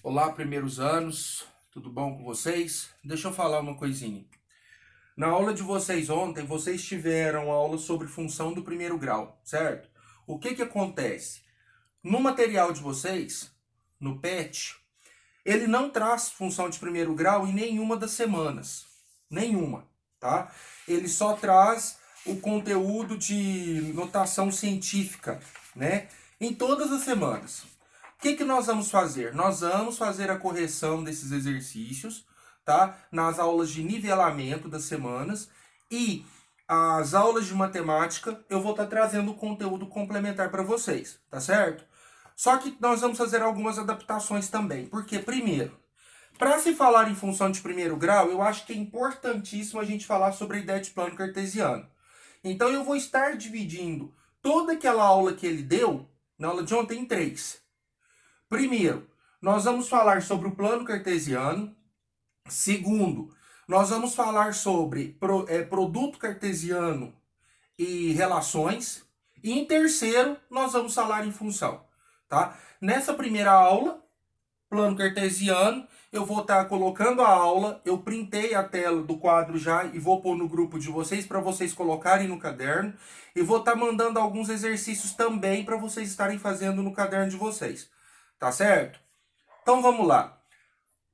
Olá, primeiros anos, tudo bom com vocês? Deixa eu falar uma coisinha. Na aula de vocês ontem, vocês tiveram aula sobre função do primeiro grau, certo? O que acontece? No material de vocês, no PET, ele não traz função de primeiro grau em nenhuma das semanas. Nenhuma, tá? Ele só traz o conteúdo de notação científica, né? Em todas as semanas. O que nós vamos fazer? Nós vamos fazer a correção desses exercícios, tá? Nas aulas de nivelamento das semanas e as aulas de matemática eu vou estar trazendo conteúdo complementar para vocês, tá certo? Só que nós vamos fazer algumas adaptações também, porque primeiro, para se falar em função de primeiro grau, eu acho que é importantíssimo a gente falar sobre a ideia de plano cartesiano. Então eu vou estar dividindo toda aquela aula que ele deu, na aula de ontem, em três. Primeiro, nós vamos falar sobre o plano cartesiano. Segundo, nós vamos falar sobre produto cartesiano e relações. E em terceiro, nós vamos falar em função. Tá? Nessa primeira aula, plano cartesiano, eu vou estar colocando a aula. Eu printei a tela do quadro já e vou pôr no grupo de vocês para vocês colocarem no caderno. E vou estar mandando alguns exercícios também para vocês estarem fazendo no caderno de vocês. Tá certo? Então vamos lá.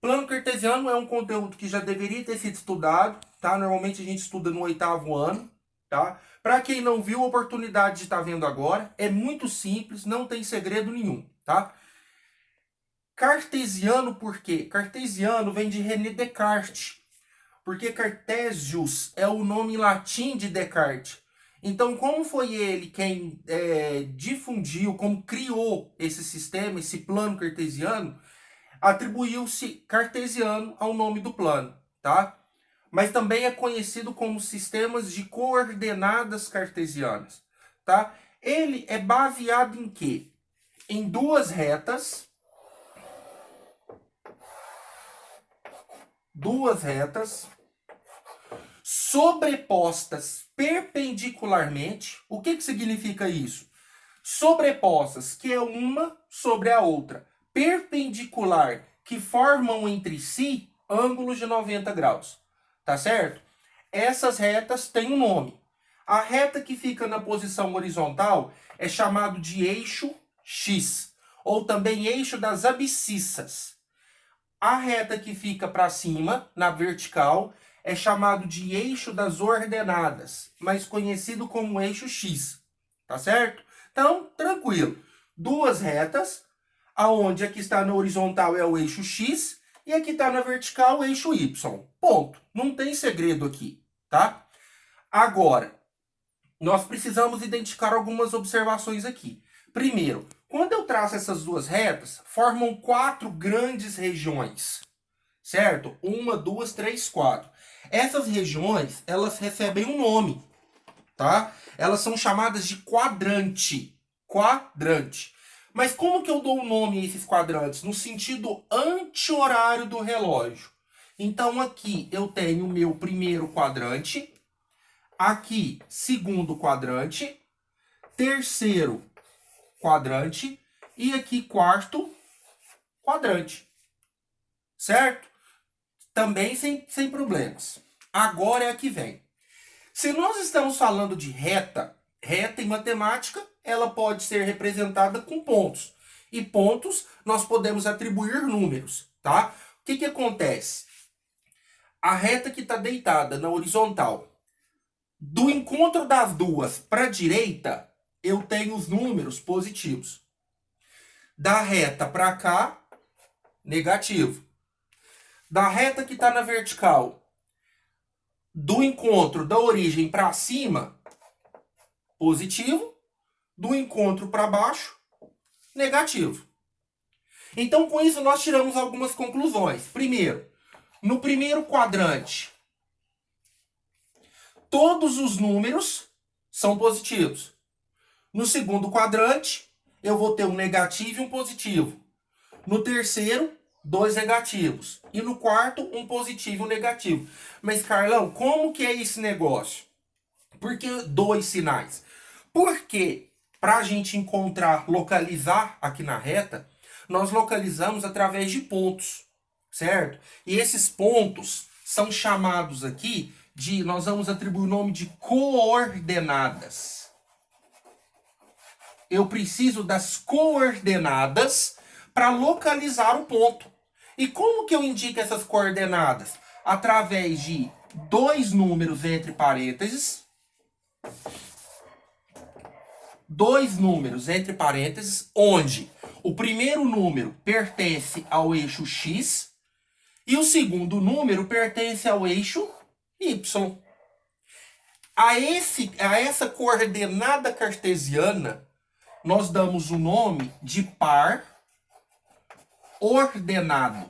Plano cartesiano é um conteúdo que já deveria ter sido estudado, tá? Normalmente a gente estuda no 8º ano, tá? Para quem não viu, a oportunidade de estar vendo agora, é muito simples, não tem segredo nenhum, tá? Cartesiano por quê? Cartesiano vem de René Descartes, porque Cartesius é o nome em latim de Descartes. Então, como foi ele quem difundiu, como criou esse sistema, esse plano cartesiano, atribuiu-se cartesiano ao nome do plano, tá? Mas também é conhecido como sistemas de coordenadas cartesianas, tá? Ele é baseado em quê? Em duas retas sobrepostas perpendicularmente. O que significa isso? Sobrepostas, que é uma sobre a outra, perpendicular, que formam entre si ângulos de 90 graus. Tá certo? Essas retas têm um nome. A reta que fica na posição horizontal é chamado de eixo X, ou também eixo das abscissas. A reta que fica para cima, na vertical, é chamado de eixo das ordenadas, mais conhecido como eixo X. Tá certo? Então, tranquilo. Duas retas, aonde aqui está na horizontal é o eixo X e aqui está na vertical o eixo Y. Ponto. Não tem segredo aqui, tá? Agora, nós precisamos identificar algumas observações aqui. Primeiro, quando eu traço essas duas retas, formam 4 grandes regiões, certo? 1, 2, 3, 4. Essas regiões, elas recebem um nome, tá? Elas são chamadas de quadrante. Quadrante. Mas como que eu dou o nome a esses quadrantes? No sentido anti-horário do relógio. Então aqui eu tenho o meu primeiro quadrante, aqui segundo quadrante, terceiro quadrante e aqui quarto quadrante. Certo? Também sem problemas. Agora é a que vem. Se nós estamos falando de reta, reta em matemática, ela pode ser representada com pontos. E pontos nós podemos atribuir números, tá? O que acontece? A reta que está deitada na horizontal, do encontro das duas para a direita, eu tenho os números positivos. Da reta para cá, negativo. Da reta que está na vertical, do encontro da origem para cima, positivo. Do encontro para baixo, negativo. Então, com isso, nós tiramos algumas conclusões. Primeiro, no primeiro quadrante, todos os números são positivos. No segundo quadrante, eu vou ter um negativo e um positivo. No terceiro, 2 negativos. E no quarto, um positivo e um negativo. Mas, Carlão, como que é esse negócio? Por que 2 sinais? Porque, para a gente encontrar, localizar aqui na reta, nós localizamos através de pontos, certo? E esses pontos são chamados aqui de, nós vamos atribuir o nome de coordenadas. Eu preciso das coordenadas para localizar o ponto. E como que eu indico essas coordenadas? Através de dois números entre parênteses. Dois números entre parênteses, onde o primeiro número pertence ao eixo x e o segundo número pertence ao eixo y. A essa coordenada cartesiana, nós damos o nome de par ordenado.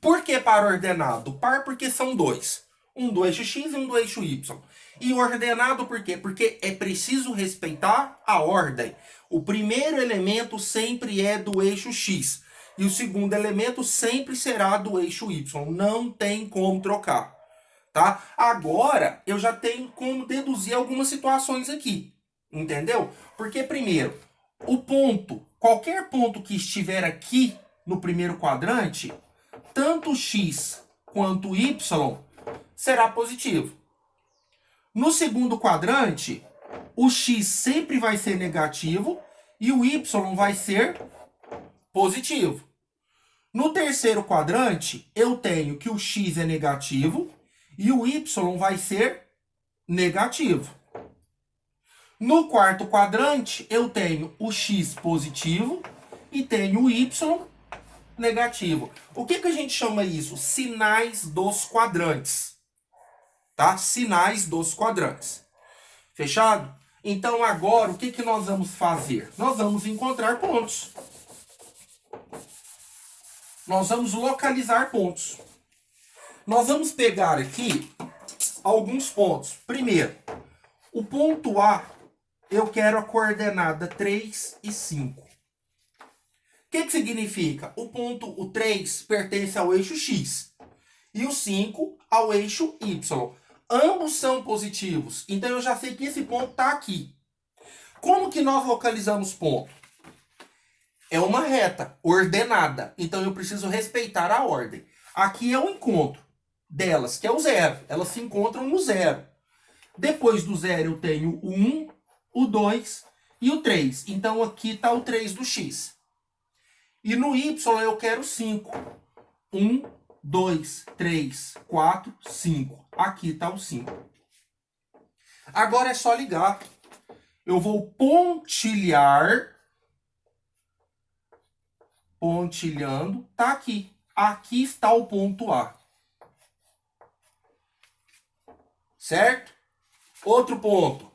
Por que par ordenado? Par porque são dois. Um do eixo x e um do eixo y. E ordenado por quê? Porque é preciso respeitar a ordem. O primeiro elemento sempre é do eixo x. E o segundo elemento sempre será do eixo y. Não tem como trocar. Tá? Agora, eu já tenho como deduzir algumas situações aqui. Entendeu? Porque, primeiro, o ponto, qualquer ponto que estiver aqui no primeiro quadrante, tanto x quanto y será positivo. No segundo quadrante, o x sempre vai ser negativo e o y vai ser positivo. No terceiro quadrante, eu tenho que o x é negativo e o y vai ser negativo. No quarto quadrante, eu tenho o x positivo e tenho o y negativo. O que a gente chama isso? Sinais dos quadrantes. Tá? Sinais dos quadrantes. Fechado? Então, agora, o que nós vamos fazer? Nós vamos encontrar pontos. Nós vamos localizar pontos. Nós vamos pegar aqui alguns pontos. Primeiro, o ponto A, eu quero a coordenada 3 e 5. O que significa? O 3 pertence ao eixo x e o 5 ao eixo y. Ambos são positivos, então eu já sei que esse ponto está aqui. Como que nós localizamos ponto? É uma reta ordenada, então eu preciso respeitar a ordem. Aqui é o encontro delas, que é o zero. Elas se encontram no zero. Depois do zero eu tenho o 1, o 2 e o 3. Então aqui está o 3 do x. E no y eu quero 5. 1, 2, 3, 4, 5. Aqui está o 5. Agora é só ligar. Eu vou pontilhar. Pontilhando. Está aqui. Aqui está o ponto A. Certo? Outro ponto.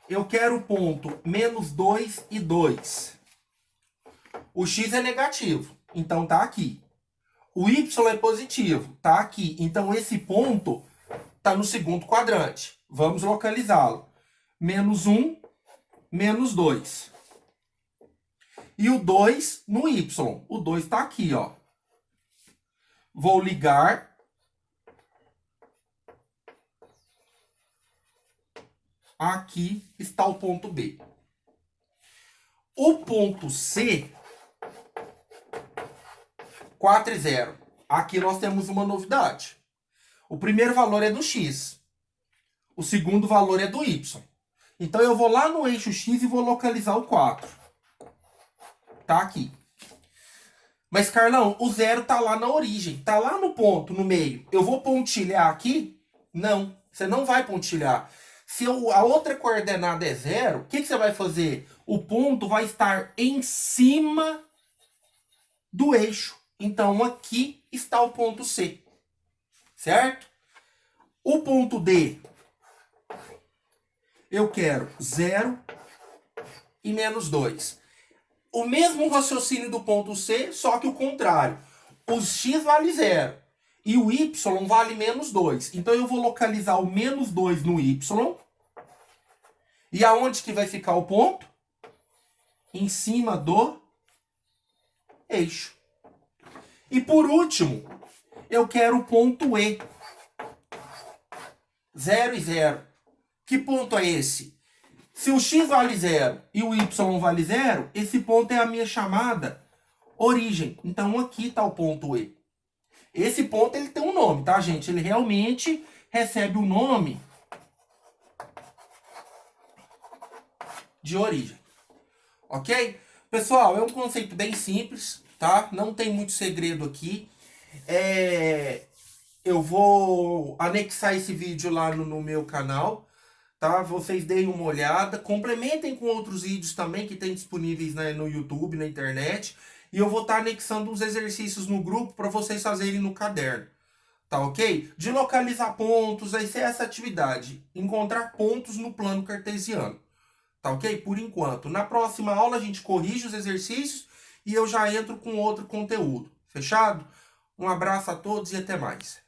Eu quero o ponto menos 2 e 2. O x é negativo, então está aqui. O y é positivo, está aqui. Então esse ponto está no segundo quadrante. Vamos localizá-lo. Menos 1, menos 2. E o 2 no y. O 2 está aqui, ó. Vou ligar. Aqui está o ponto B. O ponto C, 4 e 0. Aqui nós temos uma novidade. O primeiro valor é do x. O segundo valor é do y. Então eu vou lá no eixo x e vou localizar o 4. Tá aqui. Mas, Carlão, o 0 tá lá na origem. Tá lá no ponto, no meio. Eu vou pontilhar aqui? Não. Você não vai pontilhar. Se a outra coordenada é 0, o que você vai fazer? O ponto vai estar em cima do eixo. Então, aqui está o ponto C. Certo? O ponto D, eu quero 0 e menos 2. O mesmo raciocínio do ponto C, só que o contrário. O x vale 0 e o y vale menos 2. Então, eu vou localizar o menos 2 no y. E aonde que vai ficar o ponto? Em cima do eixo. E por último, eu quero o ponto E. 0 e 0. Que ponto é esse? Se o x vale 0 e o y vale 0, esse ponto é a minha chamada origem. Então, aqui está o ponto E. Esse ponto ele tem um nome, tá, gente? Ele realmente recebe o nome de origem. Ok? Pessoal, é um conceito bem simples, tá? Não tem muito segredo aqui. Eu vou anexar esse vídeo lá no meu canal, tá? Vocês deem uma olhada, complementem com outros vídeos também que tem disponíveis, né, no YouTube, na internet. E eu vou estar anexando uns exercícios no grupo para vocês fazerem no caderno. Tá ok? De localizar pontos, vai ser essa atividade. Encontrar pontos no plano cartesiano. Tá ok? Por enquanto. Na próxima aula a gente corrige os exercícios e eu já entro com outro conteúdo. Fechado? Um abraço a todos e até mais.